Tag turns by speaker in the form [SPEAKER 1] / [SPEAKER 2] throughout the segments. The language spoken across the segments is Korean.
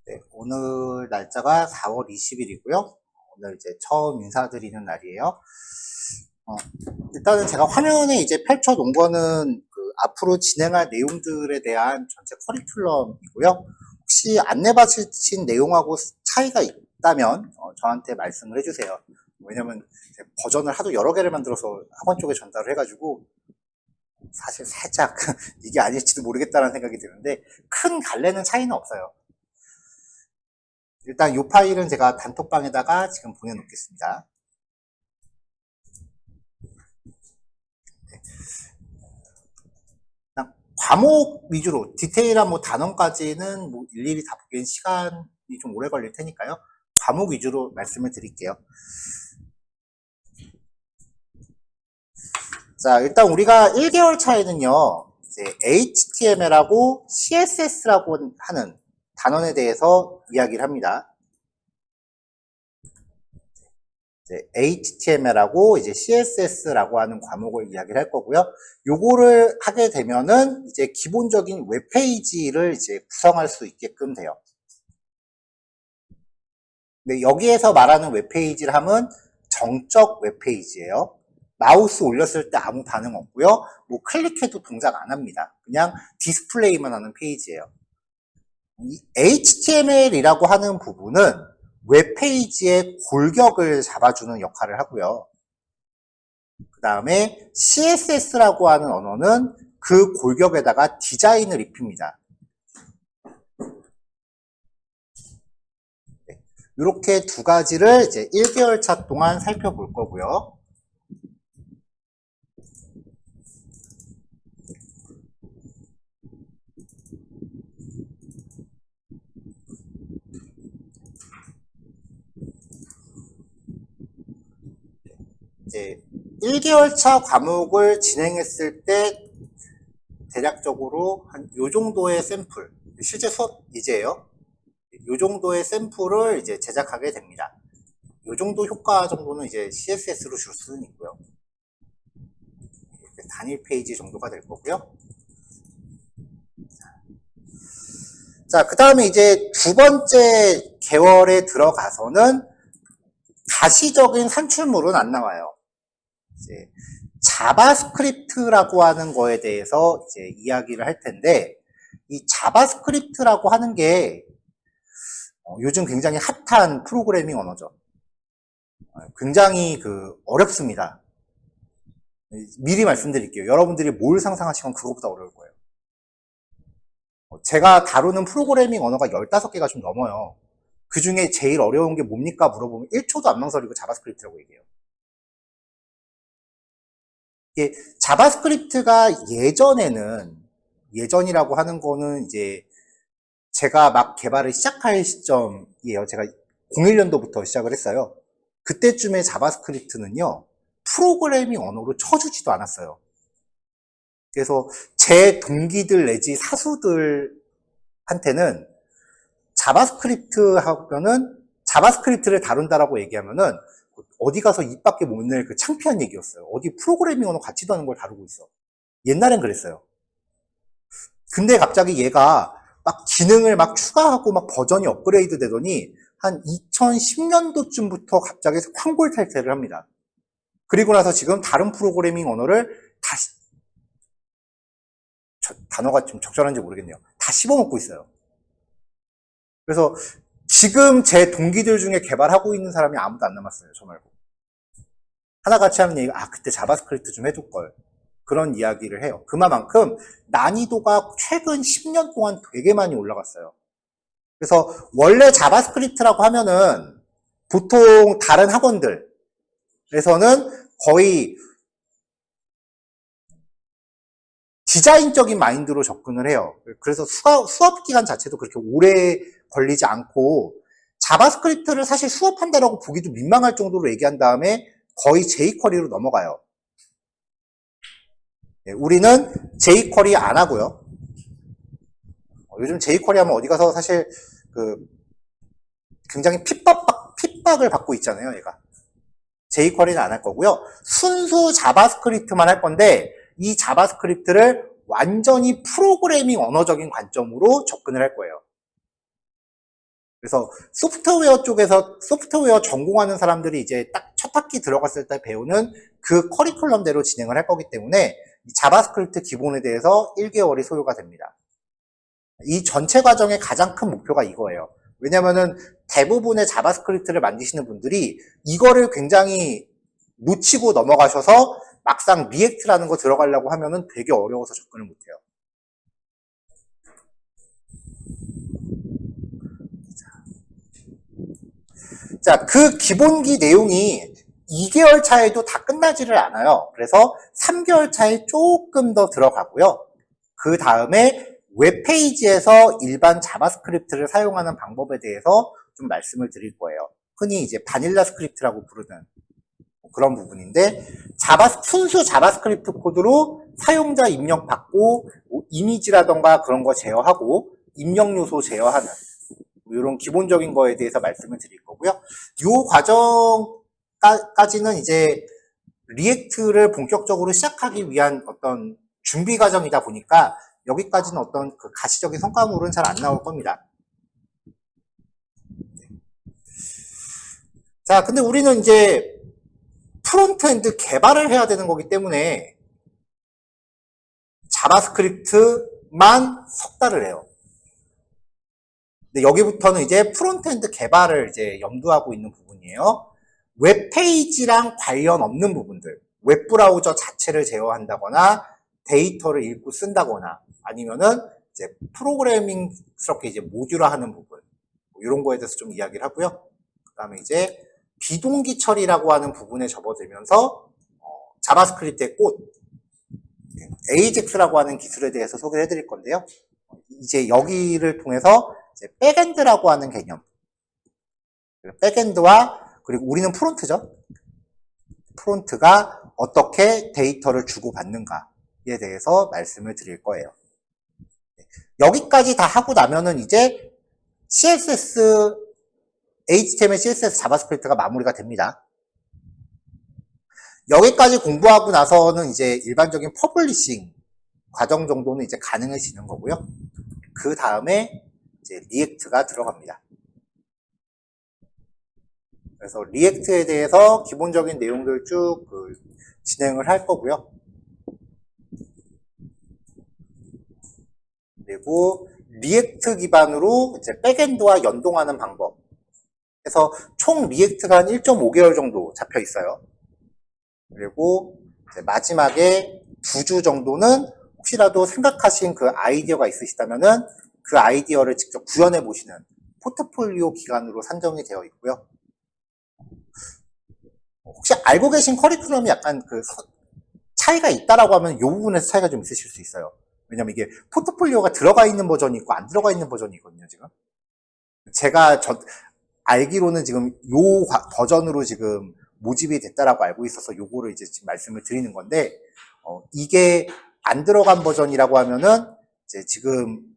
[SPEAKER 1] 네, 오늘 날짜가 4월 20일이고요. 오늘 이제 처음 인사드리는 날이에요. 일단은 제가 화면에 이제 펼쳐 놓은 거는 그 앞으로 진행할 내용들에 대한 전체 커리큘럼이고요. 혹시 안내 받으신 내용하고 차이가 있다면 저한테 말씀을 해주세요. 왜냐면 버전을 하도 여러 개를 만들어서 학원 쪽에 전달을 해가지고 사실 살짝 이게 아닐지도 모르겠다는 생각이 드는데 큰 갈래는 차이는 없어요. 일단 이 파일은 제가 단톡방에다가 지금 보내놓겠습니다. 그냥 과목 위주로 디테일한 뭐 단원까지는 뭐 일일이 다 보기엔 시간이 좀 오래 걸릴 테니까요. 과목 위주로 말씀을 드릴게요. 자, 일단 우리가 1개월 차에는요, 이제 HTML하고 CSS라고 하는 단원에 대해서 이야기를 합니다. 이제 HTML하고 이제 CSS라고 하는 과목을 이야기를 할 거고요. 요거를 하게 되면은 이제 기본적인 웹페이지를 이제 구성할 수 있게끔 돼요. 근데 여기에서 말하는 웹페이지를 하면 정적 웹페이지예요. 마우스 올렸을 때 아무 반응 없고요. 뭐 클릭해도 동작 안 합니다. 그냥 디스플레이만 하는 페이지예요. 이 HTML이라고 하는 부분은 웹페이지의 골격을 잡아주는 역할을 하고요. 그 다음에 CSS라고 하는 언어는 그 골격에다가 디자인을 입힙니다. 이렇게 두 가지를 이제 1개월 차 동안 살펴볼 거고요. 이제 1개월 차 과목을 진행했을 때 대략적으로 한 요 정도의 샘플, 실제 수업 이제요. 요 정도의 샘플을 이제 제작하게 됩니다. 요 정도 효과 정도는 이제 CSS로 줄 수는 있고요. 단일 페이지 정도가 될 거고요. 자, 그 다음에 이제 두 번째 개월에 들어가서는 가시적인 산출물은 안 나와요. 이제 자바스크립트라고 하는 거에 대해서 이제 이야기를 할 텐데, 이 자바스크립트라고 하는 게 요즘 굉장히 핫한 프로그래밍 언어죠. 굉장히 어렵습니다. 미리 말씀드릴게요. 여러분들이 뭘 상상하시건 그것보다 어려울 거예요. 제가 다루는 프로그래밍 언어가 15개가 좀 넘어요. 그 중에 제일 어려운 게 뭡니까? 물어보면 1초도 안 망설이고 자바스크립트라고 얘기해요. 이게 자바스크립트가 예전이라고 하는 거는 이제 제가 막 개발을 시작할 시점이에요. 제가 01년도부터 시작을 했어요. 그때쯤에 자바스크립트는요, 프로그래밍 언어로 쳐주지도 않았어요. 그래서 제 동기들 내지 사수들한테는 자바스크립트 하면은 자바스크립트를 다룬다라고 얘기하면은 어디 가서 입 밖에 못 낼 그 창피한 얘기였어요. 어디 프로그래밍 언어 같지도 않은 걸 다루고 있어. 옛날엔 그랬어요. 근데 갑자기 얘가 막 기능을 막 추가하고 막 버전이 업그레이드 되더니 한 2010년도쯤부터 갑자기 황골탈퇴를 합니다. 그리고 나서 지금 다른 프로그래밍 언어를 다시 단어가 좀 적절한지 모르겠네요. 다 씹어먹고 있어요. 그래서 지금 제 동기들 중에 개발하고 있는 사람이 아무도 안 남았어요. 저 말고. 하나같이 하는 얘기가 그때 자바스크립트 좀 해둘 걸. 그런 이야기를 해요. 그만큼 난이도가 최근 10년 동안 되게 많이 올라갔어요. 그래서 원래 자바스크립트라고 하면은 보통 다른 학원들에서는 거의 디자인적인 마인드로 접근을 해요. 그래서 수업 기간 자체도 그렇게 오래 걸리지 않고 자바스크립트를 사실 수업한다라고 보기도 민망할 정도로 얘기한 다음에 거의 jQuery로 넘어가요. 우리는 jQuery 안 하고요. 요즘 jQuery 하면 어디 가서 사실 굉장히 핍박을 받고 있잖아요, 얘가. jQuery는 안 할 거고요. 순수 자바스크립트만 할 건데 이 자바스크립트를 완전히 프로그래밍 언어적인 관점으로 접근을 할 거예요. 그래서 소프트웨어 쪽에서 소프트웨어 전공하는 사람들이 이제 딱 첫 학기 들어갔을 때 배우는 그 커리큘럼대로 진행을 할 거기 때문에 자바스크립트 기본에 대해서 1개월이 소요가 됩니다. 이 전체 과정의 가장 큰 목표가 이거예요. 왜냐면은 대부분의 자바스크립트를 만드시는 분들이 이거를 굉장히 놓치고 넘어가셔서 막상 리액트라는 거 들어가려고 하면은 되게 어려워서 접근을 못해요. 자, 그 기본기 내용이 2개월 차에도 다 끝나지를 않아요. 그래서 3개월 차에 조금 더 들어가고요. 그 다음에 웹페이지에서 일반 자바스크립트를 사용하는 방법에 대해서 좀 말씀을 드릴 거예요. 흔히 이제 바닐라 스크립트라고 부르는 그런 부분인데, 순수 자바스크립트 코드로 사용자 입력 받고 이미지라던가 그런 거 제어하고 입력 요소 제어하는 이런 기본적인 거에 대해서 말씀을 드릴 거고요. 이 과정까지는 이제 리액트를 본격적으로 시작하기 위한 어떤 준비 과정이다 보니까 여기까지는 어떤 그 가시적인 성과물은 잘 안 나올 겁니다. 자, 근데 우리는 이제 프론트엔드 개발을 해야 되는 거기 때문에 자바스크립트만 석 달을 해요. 근데 여기부터는 이제 프론트엔드 개발을 이제 염두하고 있는 부분이에요. 웹페이지랑 관련 없는 부분들, 웹브라우저 자체를 제어한다거나 데이터를 읽고 쓴다거나 아니면은 이제 프로그래밍스럽게 이제 모듈화하는 부분, 이런 거에 대해서 좀 이야기를 하고요. 그다음에 이제 비동기 처리라고 하는 부분에 접어들면서 자바스크립트의 꽃, AJAX라고 하는 기술에 대해서 소개를 해드릴 건데요. 이제 여기를 통해서 이제 백엔드라고 하는 개념, 백엔드와 그리고 우리는 프론트죠. 프론트가 어떻게 데이터를 주고받는가에 대해서 말씀을 드릴 거예요. 여기까지 다 하고 나면은 이제 CSS, HTML, CSS, 자바스크립트가 마무리가 됩니다. 여기까지 공부하고 나서는 이제 일반적인 퍼블리싱 과정 정도는 이제 가능해지는 거고요. 그 다음에 이제 리액트가 들어갑니다. 그래서 리액트에 대해서 기본적인 내용들 쭉 진행을 할 거고요. 그리고 리액트 기반으로 이제 백엔드와 연동하는 방법. 그래서 총 리액트가 한 1.5개월 정도 잡혀 있어요. 그리고 이제 마지막에 2주 정도는 혹시라도 생각하신 그 아이디어가 있으시다면은 그 아이디어를 직접 구현해 보시는 포트폴리오 기간으로 산정이 되어 있고요. 혹시 알고 계신 커리큘럼이 약간 그 차이가 있다라고 하면 이 부분에서 차이가 좀 있으실 수 있어요. 왜냐면 이게 포트폴리오가 들어가 있는 버전이 있고 안 들어가 있는 버전이 있거든요, 지금. 제가 알기로는 지금 요 버전으로 지금 모집이 됐다라고 알고 있어서 요거를 이제 지금 말씀을 드리는 건데, 이게 안 들어간 버전이라고 하면은 이제 지금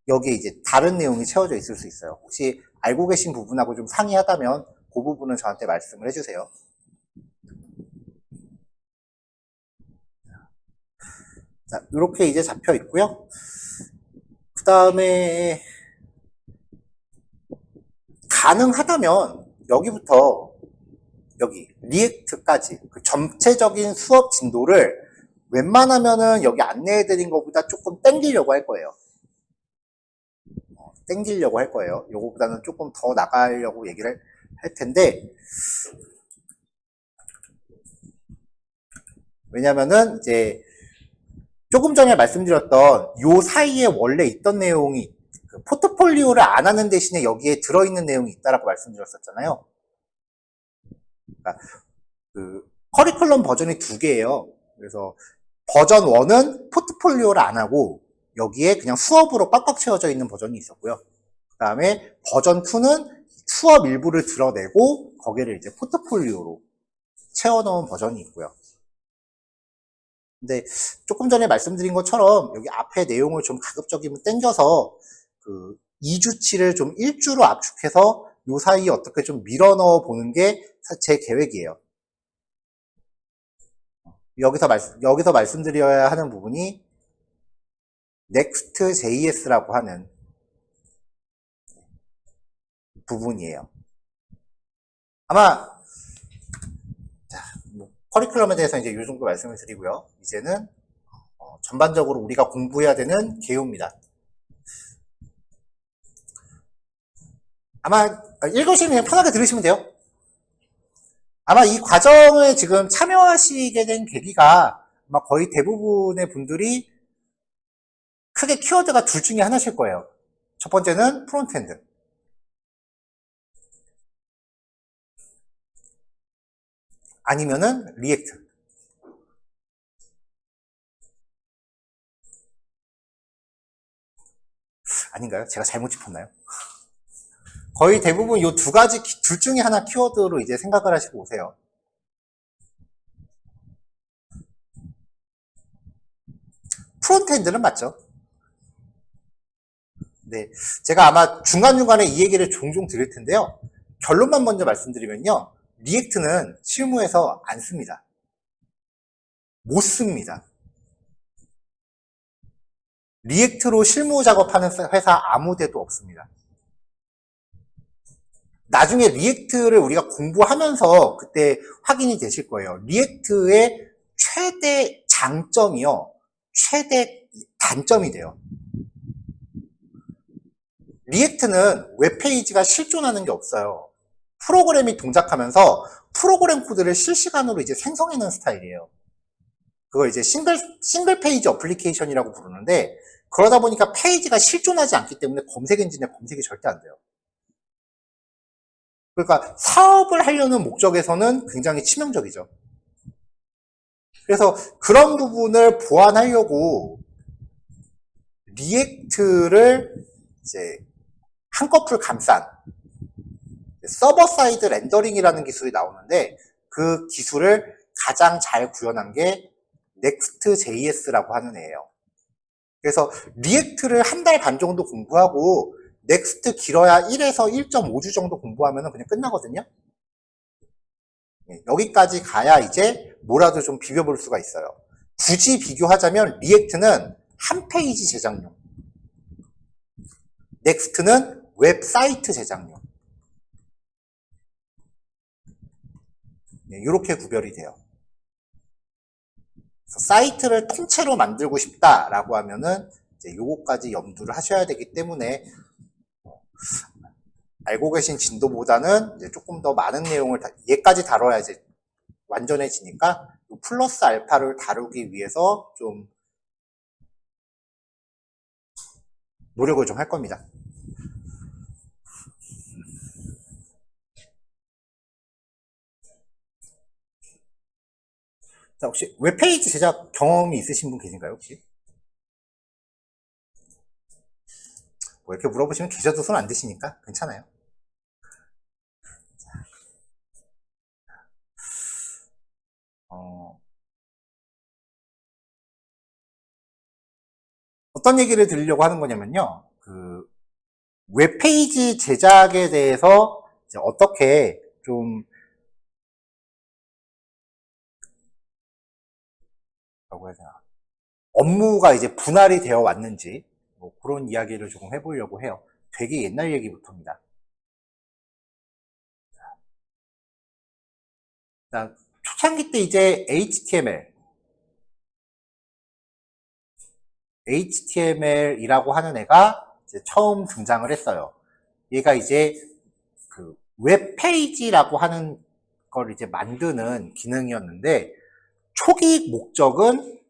[SPEAKER 1] 여기에 이제 다른 내용이 채워져 있을 수 있어요. 혹시 알고 계신 부분하고 좀 상이하다면 그 부분은 저한테 말씀을 해주세요. 자, 이렇게 이제 잡혀 있고요. 그 다음에 가능하다면 여기부터 여기 리액트까지 그 전체적인 수업 진도를 웬만하면은 여기 안내해드린 것보다 조금 땡기려고 할 거예요. 땡기려고 할 거예요. 요거보다는 조금 더 나가려고 얘기를 할 텐데, 왜냐면은 이제 조금 전에 말씀드렸던 요 사이에 원래 있던 내용이 그 포트폴리오를 안 하는 대신에 여기에 들어있는 내용이 있다라고 말씀드렸었잖아요. 그러니까 그 커리큘럼 버전이 2개예요. 그래서 버전 1은 포트폴리오를 안 하고 여기에 그냥 수업으로 꽉꽉 채워져 있는 버전이 있었고요. 그 다음에 버전 2는 수업 일부를 드러내고 거기를 이제 포트폴리오로 채워넣은 버전이 있고요. 근데 조금 전에 말씀드린 것처럼 여기 앞에 내용을 좀 가급적이면 땡겨서 그 2주치를 좀 1주로 압축해서 요 사이에 어떻게 좀 밀어 넣어 보는 게 제 계획이에요. 여기서 말씀드려야 하는 부분이 Next.js라고 하는 부분이에요. 아마 뭐 커리큘럼에 대해서 이제 이 정도 말씀을 드리고요. 이제는 전반적으로 우리가 공부해야 되는 개요입니다. 아마 1교시는 그냥 편하게 들으시면 돼요. 아마 이 과정을 지금 참여하시게 된 계기가 아마 거의 대부분의 분들이 크게 키워드가 둘 중에 하나실 거예요. 첫 번째는 프론트엔드. 아니면은 리액트. 아닌가요? 제가 잘못 짚었나요? 거의 대부분 이 두 가지, 둘 중에 하나 키워드로 이제 생각을 하시고 오세요. 프론트엔드는 맞죠? 네. 제가 아마 중간중간에 이 얘기를 종종 드릴 텐데요. 결론만 먼저 말씀드리면요. 리액트는 실무에서 안 씁니다. 못 씁니다. 리액트로 실무 작업하는 회사 아무 데도 없습니다. 나중에 리액트를 우리가 공부하면서 그때 확인이 되실 거예요. 리액트의 최대 장점이요. 최대 단점이 돼요. 리액트는 웹페이지가 실존하는 게 없어요. 프로그램이 동작하면서 프로그램 코드를 실시간으로 이제 생성해내는 스타일이에요. 그걸 이제 싱글 페이지 어플리케이션이라고 부르는데, 그러다 보니까 페이지가 실존하지 않기 때문에 검색 엔진에 검색이 절대 안 돼요. 그러니까 사업을 하려는 목적에서는 굉장히 치명적이죠. 그래서 그런 부분을 보완하려고 리액트를 이제 한꺼풀 감싼 서버 사이드 렌더링이라는 기술이 나오는데, 그 기술을 가장 잘 구현한 게 Next.js라고 하는 애예요. 그래서 리액트를 한 달 반 정도 공부하고 넥스트 길어야 1에서 1.5주 정도 공부하면 그냥 끝나거든요. 여기까지 가야 이제 뭐라도 좀 비벼볼 수가 있어요. 굳이 비교하자면 리액트는 한 페이지 제작용, 넥스트는 웹사이트 제작용. 이렇게 구별이 돼요. 사이트를 통째로 만들고 싶다라고 하면은 이제 요거까지 염두를 하셔야 되기 때문에 알고 계신 진도보다는 이제 조금 더 많은 내용을 얘까지 다뤄야 이제 완전해지니까 플러스 알파를 다루기 위해서 좀 노력을 좀 할 겁니다. 자, 혹시 웹페이지 제작 경험이 있으신 분 계신가요, 혹시? 뭐 이렇게 물어보시면 계셔도 손 안 드시니까 괜찮아요. 어떤 얘기를 드리려고 하는 거냐면요. 그 웹페이지 제작에 대해서 이제 어떻게 좀 뭐라고 해야 되나, 업무가 이제 분할이 되어 왔는지 뭐 그런 이야기를 조금 해보려고 해요. 되게 옛날 얘기부터입니다. 자, 초창기 때 이제 HTML이라고 하는 애가 이제 처음 등장을 했어요. 얘가 이제 그 웹페이지라고 하는 걸 이제 만드는 기능이었는데, 초기 목적은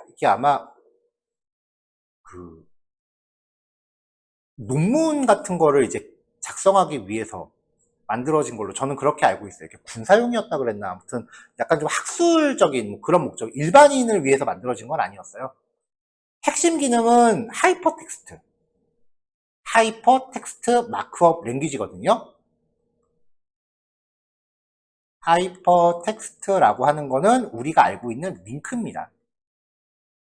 [SPEAKER 1] 이게 아마 그 논문 같은 거를 이제 작성하기 위해서 만들어진 걸로 저는 그렇게 알고 있어요. 이렇게 군사용이었다 그랬나? 아무튼 약간 좀 학술적인 뭐 그런 목적, 일반인을 위해서 만들어진 건 아니었어요. 핵심 기능은 하이퍼텍스트 마크업 랭귀지거든요. 하이퍼텍스트라고 하는 거는 우리가 알고 있는 링크입니다.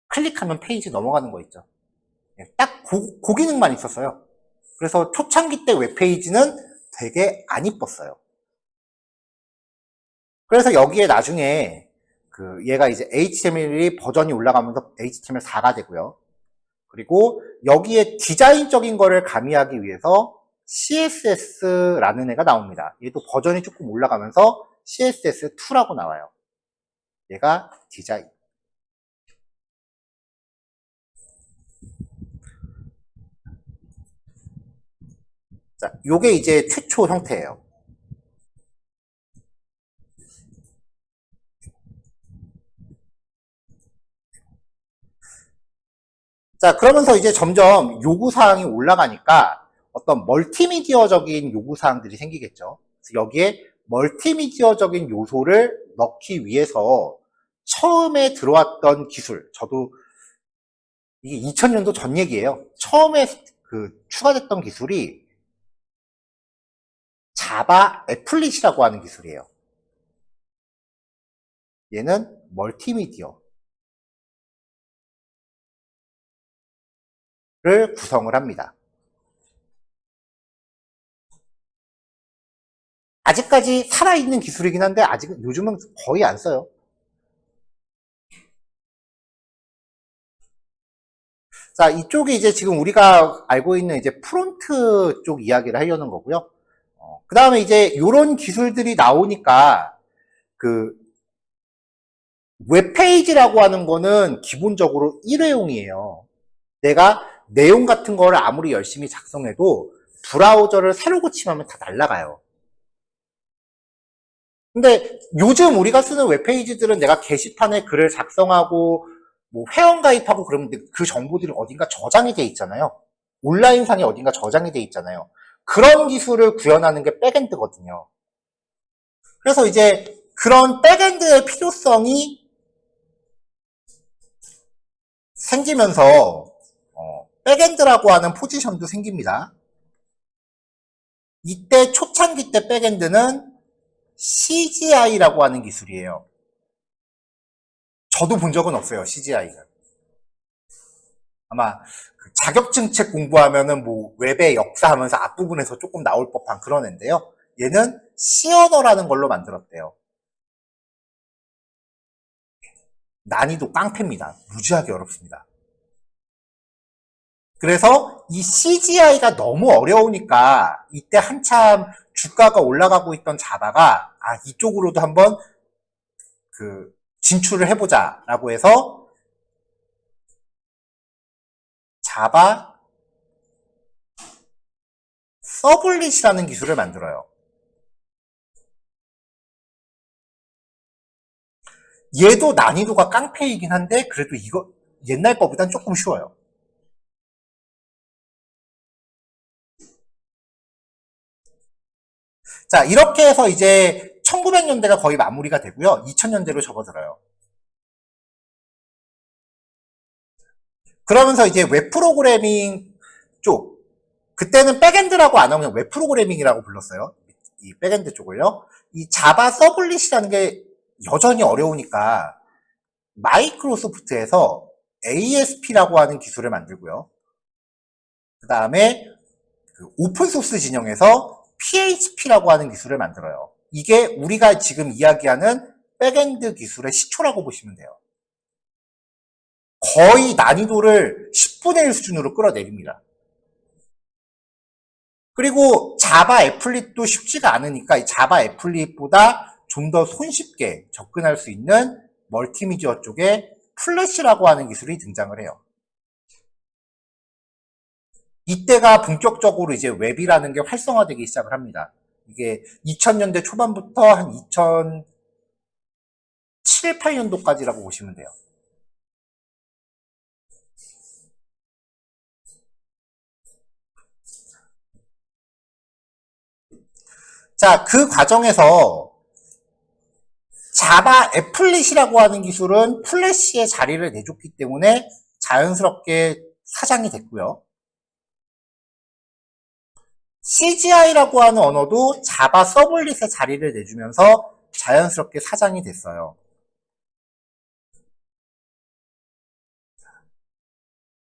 [SPEAKER 1] 클릭하면 페이지 넘어가는 거 있죠. 딱 그 기능만 있었어요. 그래서 초창기 때 웹페이지는 되게 안 이뻤어요. 그래서 여기에 나중에 그 얘가 이제 HTML이 버전이 올라가면서 HTML4가 되고요. 그리고 여기에 디자인적인 거를 가미하기 위해서 CSS라는 애가 나옵니다. 얘도 버전이 조금 올라가면서 CSS2라고 나와요. 얘가 디자인. 자, 요게 이제 최초 형태예요. 자, 그러면서 이제 점점 요구사항이 올라가니까 어떤 멀티미디어적인 요구사항들이 생기겠죠. 그래서 여기에 멀티미디어적인 요소를 넣기 위해서 처음에 들어왔던 기술, 저도 이게 2000년도 전 얘기예요. 처음에 추가됐던 기술이 자바 애플릿이라고 하는 기술이에요. 얘는 멀티미디어를 구성을 합니다. 아직까지 살아있는 기술이긴 한데 아직은 요즘은 거의 안 써요. 자, 이쪽이 이제 지금 우리가 알고 있는 이제 프론트 쪽 이야기를 하려는 거고요. 그 다음에 이제 이런 기술들이 나오니까 그 웹페이지라고 하는 거는 기본적으로 일회용이에요. 내가 내용 같은 거를 아무리 열심히 작성해도 브라우저를 새로 고침하면 다 날아가요. 근데 요즘 우리가 쓰는 웹페이지들은 내가 게시판에 글을 작성하고 뭐 회원가입하고 그러면 그 정보들이 어딘가 저장이 돼 있잖아요. 온라인상에 어딘가 저장이 돼 있잖아요. 그런 기술을 구현하는 게 백엔드거든요. 그래서 이제 그런 백엔드의 필요성이 생기면서 백엔드라고 하는 포지션도 생깁니다. 이때 초창기 때 백엔드는 CGI라고 하는 기술이에요. 저도 본 적은 없어요, CGI는. 아마 그 자격증 책 공부하면은 뭐 웹의 역사 하면서 앞부분에서 조금 나올 법한 그런 애인데요. 얘는 C 언어라는 걸로 만들었대요. 난이도 깡패입니다. 무지하게 어렵습니다. 그래서 이 CGI가 너무 어려우니까 이때 한참 주가가 올라가고 있던 자바가 이쪽으로도 한번 그 진출을 해보자라고 해서 자바 서블릿이라는 기술을 만들어요. 얘도 난이도가 깡패이긴 한데 그래도 이거 옛날 거보단 조금 쉬워요. 자, 이렇게 해서 이제 1900년대가 거의 마무리가 되고요. 2000년대로 접어들어요. 그러면서 이제 웹 프로그래밍 쪽, 그때는 백엔드라고 안 하면 웹 프로그래밍이라고 불렀어요. 이 백엔드 쪽을요. 이 자바 서블릿이라는 게 여전히 어려우니까 마이크로소프트에서 ASP라고 하는 기술을 만들고요. 그 다음에 오픈소스 진영에서 PHP라고 하는 기술을 만들어요. 이게 우리가 지금 이야기하는 백엔드 기술의 시초라고 보시면 돼요. 거의 난이도를 10분의 1 수준으로 끌어내립니다. 그리고 자바 애플릿도 쉽지가 않으니까 이 자바 애플릿보다 좀 더 손쉽게 접근할 수 있는 멀티미디어 쪽에 플래시라고 하는 기술이 등장을 해요. 이때가 본격적으로 이제 웹이라는 게 활성화되기 시작을 합니다. 이게 2000년대 초반부터 한 2007, 8년도까지라고 보시면 돼요. 자, 그 과정에서 자바 애플릿이라고 하는 기술은 플래시의 자리를 내줬기 때문에 자연스럽게 사장이 됐고요. CGI라고 하는 언어도 자바 서블릿의 자리를 내주면서 자연스럽게 사장이 됐어요.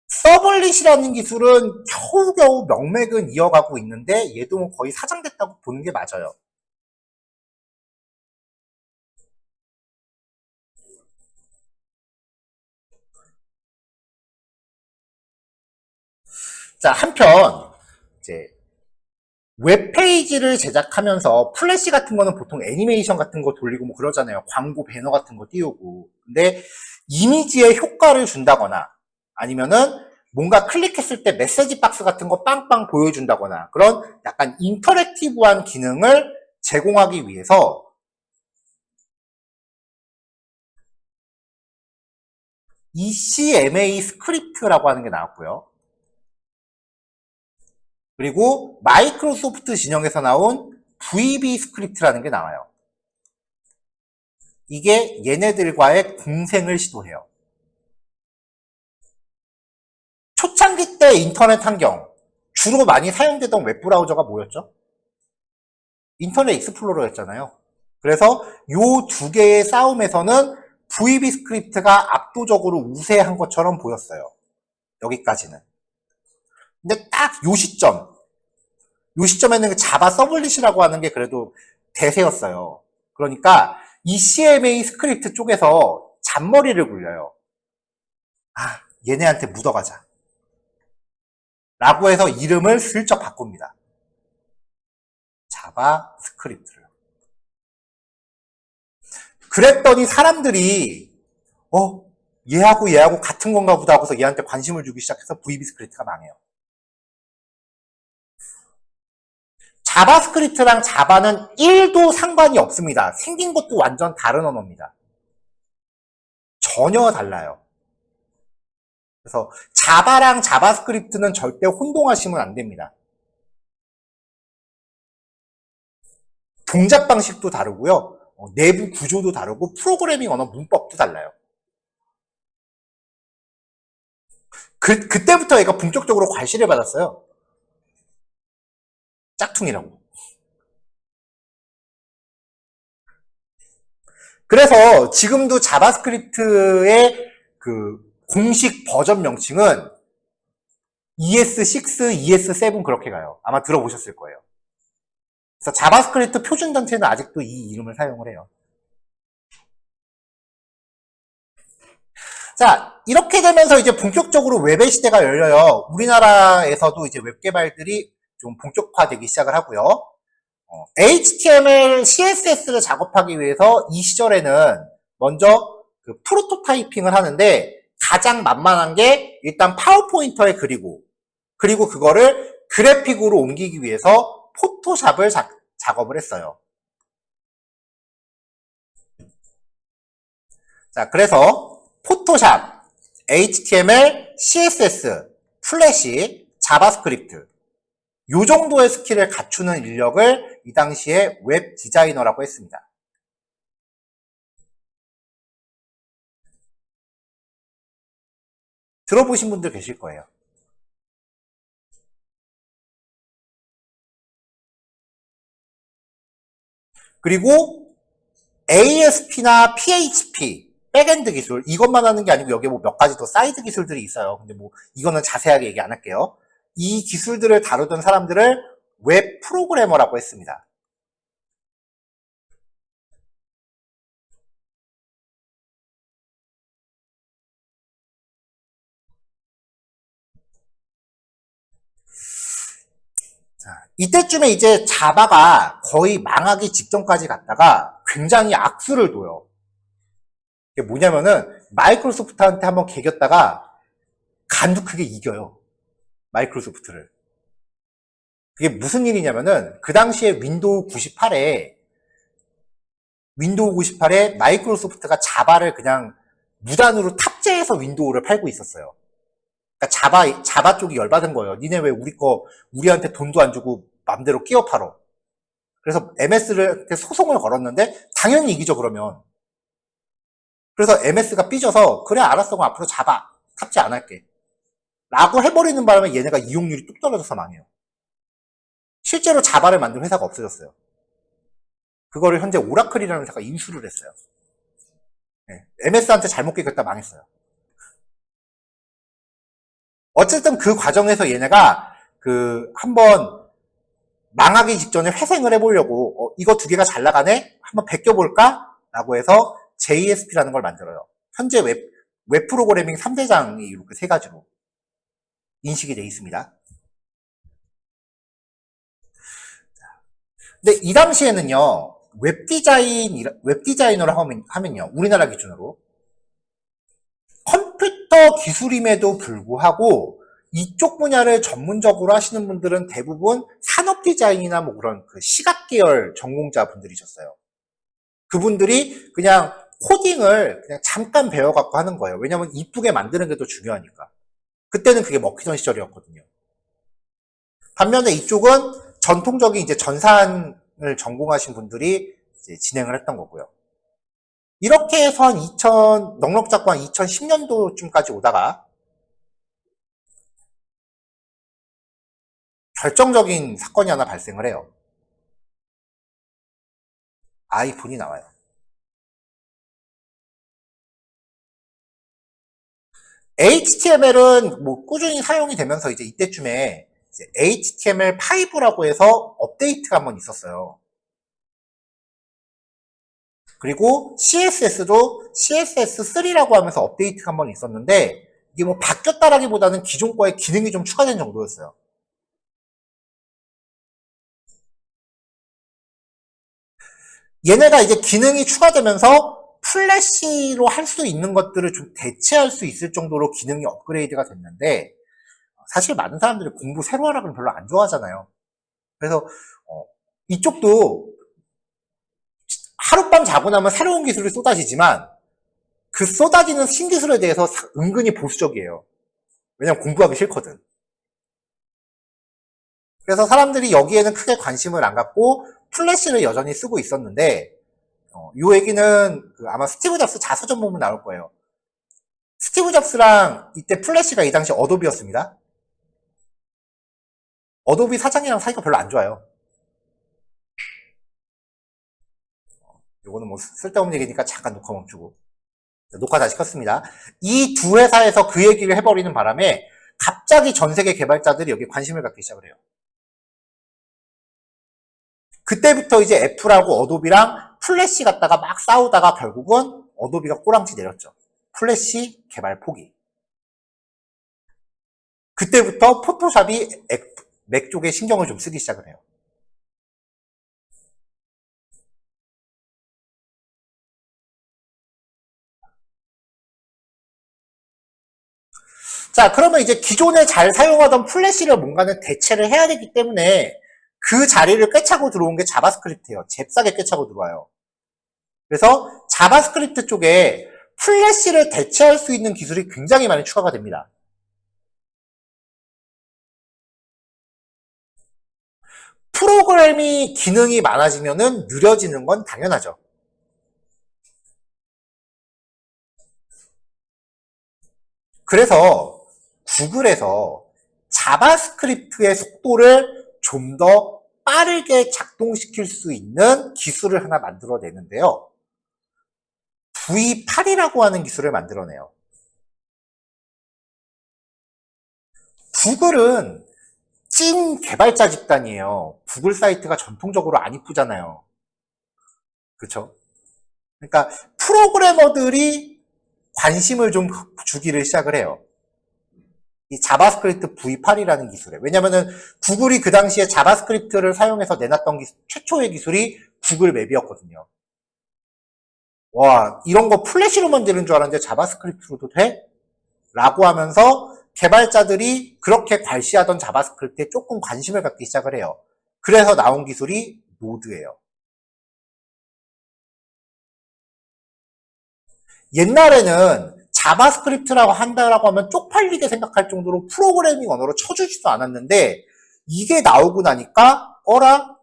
[SPEAKER 1] 서블릿이라는 기술은 겨우겨우 명맥은 이어가고 있는데 얘도 거의 사장됐다고 보는 게 맞아요. 자, 한편 이제 웹페이지를 제작하면서 플래시 같은 거는 보통 애니메이션 같은 거 돌리고 뭐 그러잖아요. 광고 배너 같은 거 띄우고. 근데 이미지에 효과를 준다거나 아니면은 뭔가 클릭했을 때 메시지 박스 같은 거 빵빵 보여준다거나 그런 약간 인터랙티브한 기능을 제공하기 위해서 ECMA 스크립트라고 하는 게 나왔고요. 그리고 마이크로소프트 진영에서 나온 VB 스크립트라는 게 나와요. 이게 얘네들과의 공생을 시도해요. 초창기 때 인터넷 환경, 주로 많이 사용되던 웹브라우저가 뭐였죠? 인터넷 익스플로러였잖아요. 그래서 요 두 개의 싸움에서는 VB 스크립트가 압도적으로 우세한 것처럼 보였어요. 여기까지는. 근데 딱 요 시점에는 자바 서블릿이라고 하는 게 그래도 대세였어요. 그러니까 ECMA 스크립트 쪽에서 잔머리를 굴려요. 아, 얘네한테 묻어가자. 라고 해서 이름을 슬쩍 바꿉니다. 자바 스크립트를. 그랬더니 사람들이 얘하고 같은 건가 보다 하고서 얘한테 관심을 주기 시작해서 VB 스크립트가 망해요. 자바스크립트랑 자바는 1도 상관이 없습니다. 생긴 것도 완전 다른 언어입니다. 전혀 달라요. 그래서 자바랑 자바스크립트는 절대 혼동하시면 안 됩니다. 동작 방식도 다르고요. 내부 구조도 다르고 프로그래밍 언어 문법도 달라요. 그때부터 얘가 본격적으로 과시를 받았어요. 짝퉁이라고. 그래서 지금도 자바스크립트의 그 공식 버전 명칭은 ES6, ES7 그렇게 가요. 아마 들어보셨을 거예요. 그래서 자바스크립트 표준 단체는 아직도 이 이름을 사용을 해요. 자, 이렇게 되면서 이제 본격적으로 웹의 시대가 열려요. 우리나라에서도 이제 웹 개발들이 좀 본격화되기 시작을 하고요. HTML, CSS를 작업하기 위해서 이 시절에는 먼저 그 프로토타이핑을 하는데 가장 만만한 게 일단 파워포인터에 그리고 그거를 그래픽으로 옮기기 위해서 포토샵을 작업을 했어요. 자, 그래서 포토샵, HTML, CSS, 플래시, 자바스크립트 요 정도의 스킬을 갖추는 인력을 이 당시에 웹 디자이너라고 했습니다. 들어보신 분들 계실 거예요. 그리고 ASP나 PHP, 백엔드 기술 이것만 하는 게 아니고 여기에 뭐 몇 가지 더 사이드 기술들이 있어요. 근데 뭐 이거는 자세하게 얘기 안 할게요. 이 기술들을 다루던 사람들을 웹 프로그래머라고 했습니다. 자, 이때쯤에 이제 자바가 거의 망하기 직전까지 갔다가 굉장히 악수를 둬요. 이게 뭐냐면은 마이크로소프트한테 한번 개겼다가 간도 크게 이겨요. 마이크로소프트를. 그게 무슨 일이냐면은 그 당시에 윈도우 98에 마이크로소프트가 자바를 그냥 무단으로 탑재해서 윈도우를 팔고 있었어요. 그러니까 자바 쪽이 열받은 거예요. 니네 왜 우리한테 돈도 안 주고 맘대로 끼워 팔어. 그래서 MS를 소송을 걸었는데 당연히 이기죠, 그러면. 그래서 MS가 삐져서 그래 알았어 그럼 앞으로 자바 탑재 안 할게 라고 해버리는 바람에 얘네가 이용률이 뚝 떨어져서 망해요. 실제로 자바를 만든 회사가 없어졌어요. 그거를 현재 오라클이라는 회사가 인수를 했어요. 네. MS한테 잘못 끼겼다 망했어요. 어쨌든 그 과정에서 얘네가 한번 망하기 직전에 회생을 해보려고 이거 두 개가 잘 나가네? 한번 베껴볼까? 라고 해서 JSP라는 걸 만들어요. 현재 웹 프로그래밍 3대장이 이렇게 세 가지로 인식이 되어 있습니다. 근데 이 당시에는요, 웹디자이너를 하면요, 우리나라 기준으로 컴퓨터 기술임에도 불구하고 이쪽 분야를 전문적으로 하시는 분들은 대부분 산업 디자인이나 뭐 그런 그 시각 계열 전공자 분들이셨어요. 그분들이 그냥 코딩을 그냥 잠깐 배워갖고 하는 거예요. 왜냐면 이쁘게 만드는 게 더 중요하니까. 그때는 그게 먹히던 시절이었거든요. 반면에 이쪽은 전통적인 이제 전산을 전공하신 분들이 이제 진행을 했던 거고요. 이렇게 해서 한 넉넉 잡고 한 2010년도쯤까지 오다가 결정적인 사건이 하나 발생을 해요. 아이폰이 나와요. HTML은 뭐 꾸준히 사용이 되면서 이제 이때쯤에 이제 HTML5라고 해서 업데이트가 한번 있었어요. 그리고 CSS도 CSS3라고 하면서 업데이트가 한번 있었는데 이게 뭐 바뀌었다라기보다는 기존 거에 기능이 좀 추가된 정도였어요. 얘네가 이제 기능이 추가되면서 플래시로 할 수 있는 것들을 좀 대체할 수 있을 정도로 기능이 업그레이드가 됐는데 사실 많은 사람들이 공부 새로 하라고 별로 안 좋아하잖아요. 그래서 이쪽도 하룻밤 자고 나면 새로운 기술이 쏟아지지만 그 쏟아지는 신기술에 대해서 은근히 보수적이에요. 왜냐면 공부하기 싫거든. 그래서 사람들이 여기에는 크게 관심을 안 갖고 플래시를 여전히 쓰고 있었는데 이 얘기는 아마 스티브 잡스 자서전 보면 나올 거예요. 스티브 잡스랑 이때 플래시가 이 당시 어도비였습니다. 어도비 사장이랑 사이가 별로 안 좋아요. 요거는 뭐 쓸데없는 얘기니까 잠깐 녹화 멈추고. 녹화 다시 켰습니다. 이 두 회사에서 그 얘기를 해버리는 바람에 갑자기 전 세계 개발자들이 여기에 관심을 갖기 시작을 해요. 그때부터 이제 애플하고 어도비랑 플래시 갖다가 막 싸우다가 결국은 어도비가 꼬랑지 내렸죠. 플래시 개발 포기. 그때부터 포토샵이 맥 쪽에 신경을 좀 쓰기 시작을 해요. 자, 그러면 이제 기존에 잘 사용하던 플래시를 뭔가는 대체를 해야 되기 때문에 그 자리를 꿰차고 들어온 게 자바스크립트예요. 잽싸게 꿰차고 들어와요. 그래서 자바스크립트 쪽에 플래시를 대체할 수 있는 기술이 굉장히 많이 추가가 됩니다. 프로그램이 기능이 많아지면은 느려지는 건 당연하죠. 그래서 구글에서 자바스크립트의 속도를 좀 더 빠르게 작동시킬 수 있는 기술을 하나 만들어내는데요. V8이라고 하는 기술을 만들어내요. 구글은 찐 개발자 집단이에요. 구글 사이트가 전통적으로 안 이쁘잖아요. 그렇죠? 그러니까 프로그래머들이 관심을 좀 주기를 시작을 해요. 이 자바스크립트 V8이라는 기술에. 왜냐면은 구글이 그 당시에 자바스크립트를 사용해서 내놨던 최초의 기술이 구글 맵이었거든요. 와, 이런 거 플래시로 만드는 줄 알았는데 자바스크립트로도 돼? 라고 하면서 개발자들이 그렇게 괄시하던 자바스크립트에 조금 관심을 갖기 시작을 해요. 그래서 나온 기술이 노드예요. 옛날에는 자바스크립트라고 한다라고 하면 쪽팔리게 생각할 정도로 프로그래밍 언어로 쳐주지도 않았는데 이게 나오고 나니까 어라?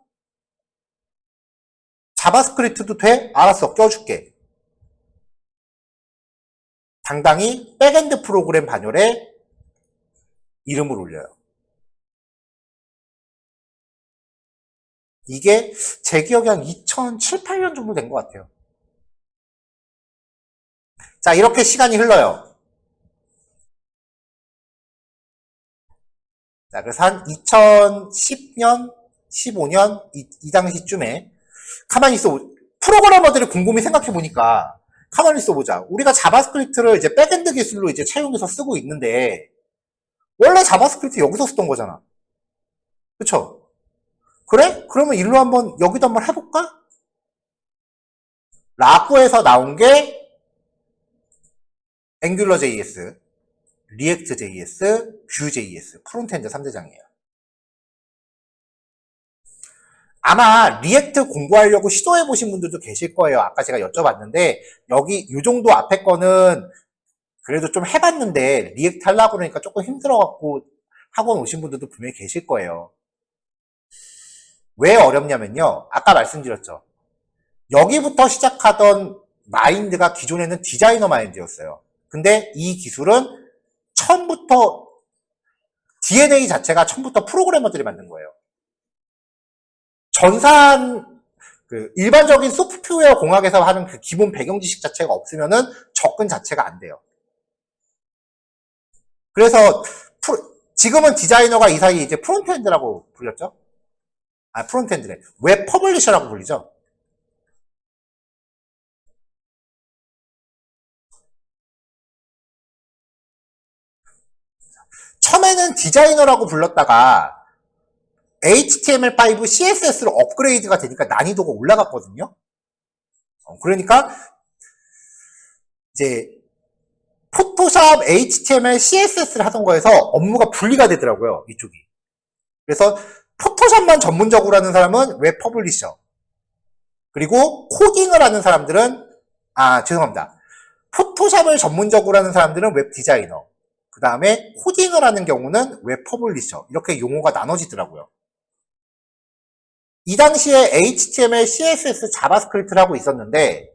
[SPEAKER 1] 자바스크립트도 돼? 알았어, 껴줄게. 당당히 백엔드 프로그램 반열에 이름을 올려요. 이게 제 기억에 한 2007, 8년 정도 된 것 같아요. 자, 이렇게 시간이 흘러요. 자, 그래서 한 2010년, 15년, 이 당시쯤에 가만히 있어. 프로그래머들이 곰곰이 생각해보니까 가만히 있어보자. 우리가 자바스크립트를 이제 백엔드 기술로 이제 차용해서 쓰고 있는데 원래 자바스크립트 여기서 쓰던 거잖아. 그쵸? 그래? 그러면 일로 한번, 여기도 한번 해볼까? 라구에서 나온 게 앵귤러.js, 리액트.js, 뷰.js, 프론트엔드 3대장이에요. 아마 리액트 공부하려고 시도해보신 분들도 계실 거예요. 아까 제가 여쭤봤는데 여기 이 정도 앞에 거는 그래도 좀 해봤는데 리액트 하려고 그러니까 조금 힘들어갖고 학원 오신 분들도 분명히 계실 거예요. 왜 어렵냐면요. 아까 말씀드렸죠. 여기부터 시작하던 마인드가 기존에는 디자이너 마인드였어요. 근데 이 기술은 처음부터 DNA 자체가 처음부터 프로그래머들이 만든 거예요. 전산 일반적인 소프트웨어 공학에서 하는 그 기본 배경 지식 자체가 없으면은 접근 자체가 안 돼요. 그래서 지금은 디자이너가 이 사이 이제 프론트엔드라고 불렸죠? 아, 프론트엔드래. 웹 퍼블리셔라고 불리죠? 처음에는 디자이너라고 불렀다가 HTML5, CSS로 업그레이드가 되니까 난이도가 올라갔거든요. 그러니까 이제 포토샵, HTML, CSS를 하던 거에서 업무가 분리가 되더라고요. 이쪽이. 그래서 포토샵만 전문적으로 하는 사람은 웹 퍼블리셔. 그리고 코딩을 하는 사람들은 죄송합니다. 포토샵을 전문적으로 하는 사람들은 웹 디자이너. 그 다음에 코딩을 하는 경우는 웹 퍼블리셔. 이렇게 용어가 나눠지더라고요. 이 당시에 HTML, CSS, 자바스크립트를 하고 있었는데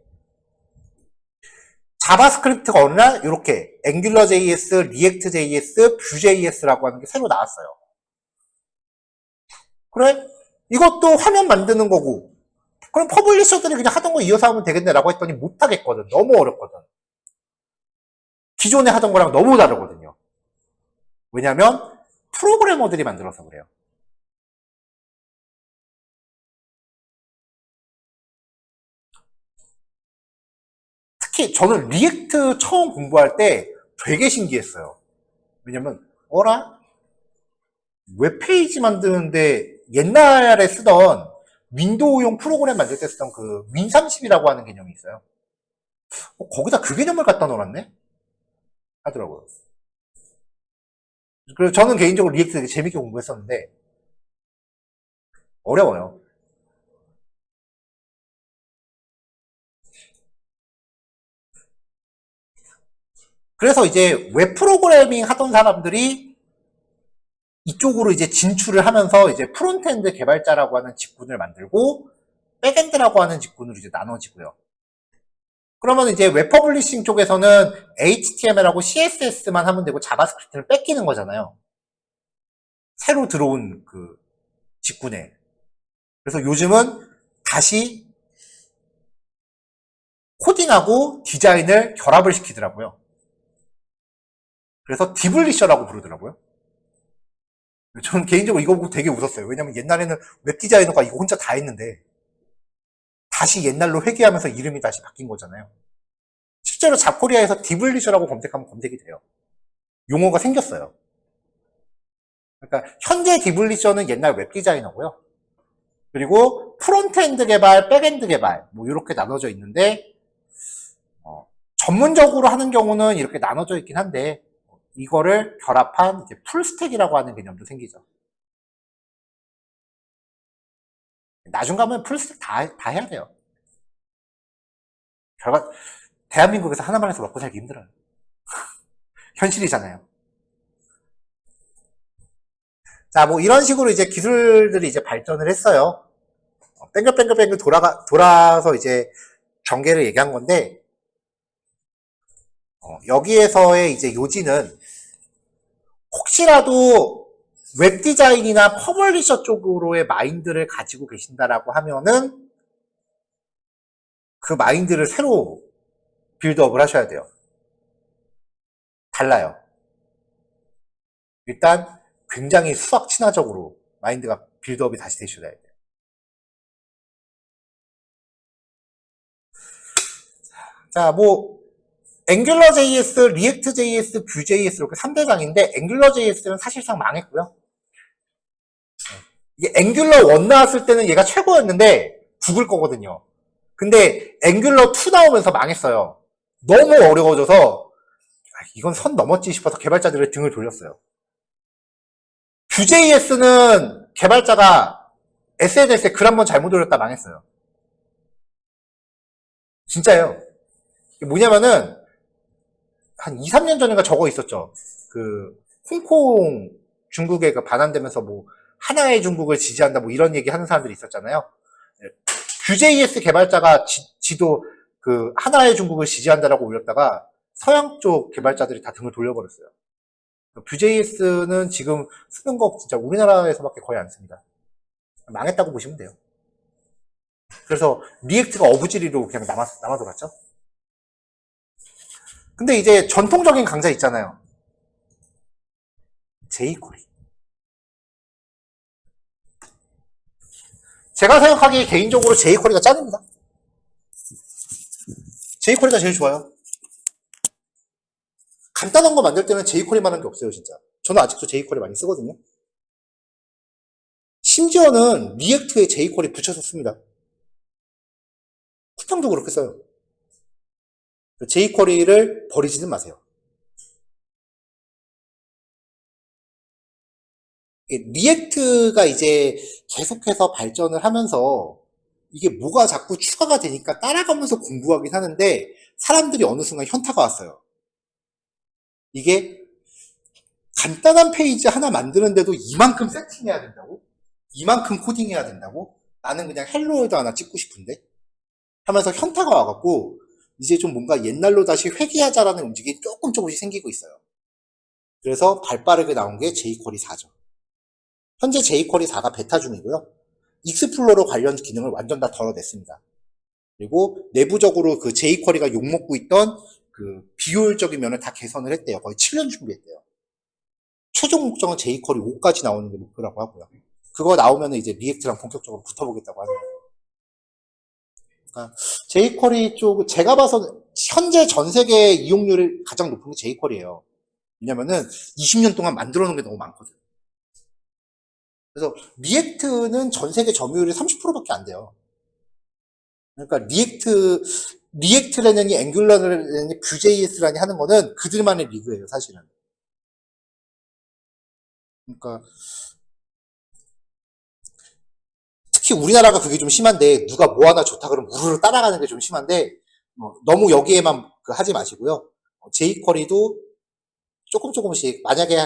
[SPEAKER 1] 자바스크립트가 어느 날 이렇게 앵귤러.js, 리액트.js, 뷰.js라고 하는 게 새로 나왔어요. 그래? 이것도 화면 만드는 거고 그럼 퍼블리셔들이 그냥 하던 거 이어서 하면 되겠네 라고 했더니 못하겠거든. 너무 어렵거든. 기존에 하던 거랑 너무 다르거든요. 왜냐면 프로그래머들이 만들어서 그래요. 특히 저는 리액트 처음 공부할 때 되게 신기했어요. 왜냐면 어라? 웹페이지 만드는데 옛날에 쓰던 윈도우용 프로그램 만들 때 쓰던 그 윈30이라고 하는 개념이 있어요. 거기다 그 개념을 갖다 놓았네? 하더라고요. 그래서 저는 개인적으로 리액트 되게 재밌게 공부했었는데 어려워요. 그래서 이제 웹 프로그래밍 하던 사람들이 이쪽으로 이제 진출을 하면서 이제 프론트엔드 개발자라고 하는 직군을 만들고 백엔드라고 하는 직군으로 이제 나눠지고요. 그러면 이제 웹 퍼블리싱 쪽에서는 HTML하고 CSS만 하면 되고 자바스크립트를 뺏기는 거잖아요. 새로 들어온 그 직군에. 그래서 요즘은 다시 코딩하고 디자인을 결합을 시키더라고요. 그래서 디블리셔라고 부르더라고요. 저는 개인적으로 이거 보고 되게 웃었어요. 왜냐면 옛날에는 웹 디자이너가 이거 혼자 다 했는데 다시 옛날로 회귀하면서 이름이 다시 바뀐 거잖아요. 실제로 잡코리아에서 디블리셔라고 검색하면 검색이 돼요. 용어가 생겼어요. 그러니까 현재 디블리셔는 옛날 웹 디자이너고요. 그리고 프론트엔드 개발, 백엔드 개발 뭐 이렇게 나눠져 있는데 전문적으로 하는 경우는 이렇게 나눠져 있긴 한데 이거를 결합한 이제 풀스택이라고 하는 개념도 생기죠. 나중 가면 풀스택 다 해야 돼요. 결과 대한민국에서 하나만 해서 먹고 살기 힘들어요. 현실이잖아요. 자, 뭐 이런 식으로 이제 기술들이 이제 발전을 했어요. 뱅글뱅글뱅글 돌아서 이제 전개를 얘기한 건데 여기에서의 이제 요지는 혹시라도 웹 디자인이나 퍼블리셔 쪽으로의 마인드를 가지고 계신다라고 하면은 그 마인드를 새로 빌드업을 하셔야 돼요. 달라요. 일단 굉장히 수학 친화적으로 마인드가 빌드업이 다시 되셔야 돼요. 자, 뭐 앵귤러.js, 리액트.js, 뷰.js 이렇게 3대장인데 앵귤러.js는 사실상 망했고요. 이게 앵귤러 1 나왔을 때는 얘가 최고였는데 구글 거거든요. 근데 앵귤러 2 나오면서 망했어요. 너무 어려워져서 이건 선 넘었지 싶어서 개발자들의 등을 돌렸어요. Vue.js는 개발자가 SNS에 글 한번 잘못 올렸다 망했어요. 진짜예요. 이게 뭐냐면은 한 2, 3년 전인가 저거 있었죠. 그 홍콩 중국에 그 반환되면서 뭐 하나의 중국을 지지한다 뭐 이런 얘기 하는 사람들이 있었잖아요. Vue.js 개발자가 지도 그 하나의 중국을 지지한다라고 올렸다가 서양 쪽 개발자들이 다 등을 돌려버렸어요. Vue.js는 지금 쓰는 거 진짜 우리나라에서밖에 거의 안 씁니다. 망했다고 보시면 돼요. 그래서 리액트가 어부지리로 그냥 남아 돌았죠. 근데 이제 전통적인 강자 있잖아요. jQuery. 제가 생각하기에 개인적으로 jQuery가 짱입니다. jQuery가 제일 좋아요. 간단한 거 만들 때는 jQuery만 한 게 없어요, 진짜. 저는 아직도 jQuery 많이 쓰거든요. 심지어는 리액트에 jQuery 붙여서 씁니다. 쿠팡도 그렇게 써요. jQuery를 버리지는 마세요. 리액트가 이제 계속해서 발전을 하면서 이게 뭐가 자꾸 추가가 되니까 따라가면서 공부하긴 하는데 사람들이 어느 순간 현타가 왔어요. 이게 간단한 페이지 하나 만드는데도 이만큼 세팅해야 된다고? 이만큼 코딩해야 된다고? 나는 그냥 헬로에도 하나 찍고 싶은데? 하면서 현타가 와갖고 이제 좀 뭔가 옛날로 다시 회귀하자라는 움직임이 조금씩 생기고 있어요. 그래서 발빠르게 나온 게 jQuery 4죠. 현재 jQuery 4가 베타 중이고요. 익스플로러 관련 기능을 완전 다 덜어냈습니다. 그리고 내부적으로 그 jQuery가 욕먹고 있던 그 비효율적인 면을 다 개선을 했대요. 거의 7년 준비했대요. 최종 목적은 jQuery 5까지 나오는 게 목표라고 하고요. 그거 나오면 이제 리액트랑 본격적으로 붙어보겠다고 하네요. 그러니까 jQuery 쪽 제가 봐서 현재 전 세계 이용률이 가장 높은 게 jQuery예요. 왜냐면은 20년 동안 만들어 놓은 게 너무 많거든. 그래서 리액트는 전 세계 점유율이 30%밖에 안 돼요. 그러니까 리액트라느니 앵귤러라느니 Vue.js라니 하는 거는 그들만의 리그예요, 사실은. 그러니까 특히 우리나라가 그게 좀 심한데 누가 뭐 하나 좋다 그러면 우르르 따라가는 게 좀 심한데 너무 여기에만 하지 마시고요. jQuery도 조금씩 만약에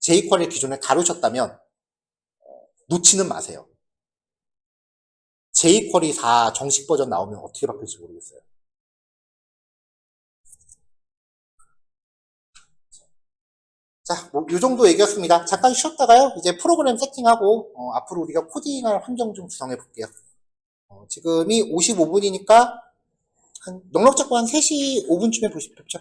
[SPEAKER 1] jQuery 기존에 다루셨다면 놓지는 마세요. jQuery 4 정식 버전 나오면 어떻게 바뀔지 모르겠어요. 자, 뭐, 요 정도 얘기였습니다. 잠깐 쉬었다가요, 이제 프로그램 세팅하고, 앞으로 우리가 코딩할 환경 좀 구성해 볼게요. 지금이 55분이니까, 넉넉 잡고 한 3시 5분쯤에 뵙죠.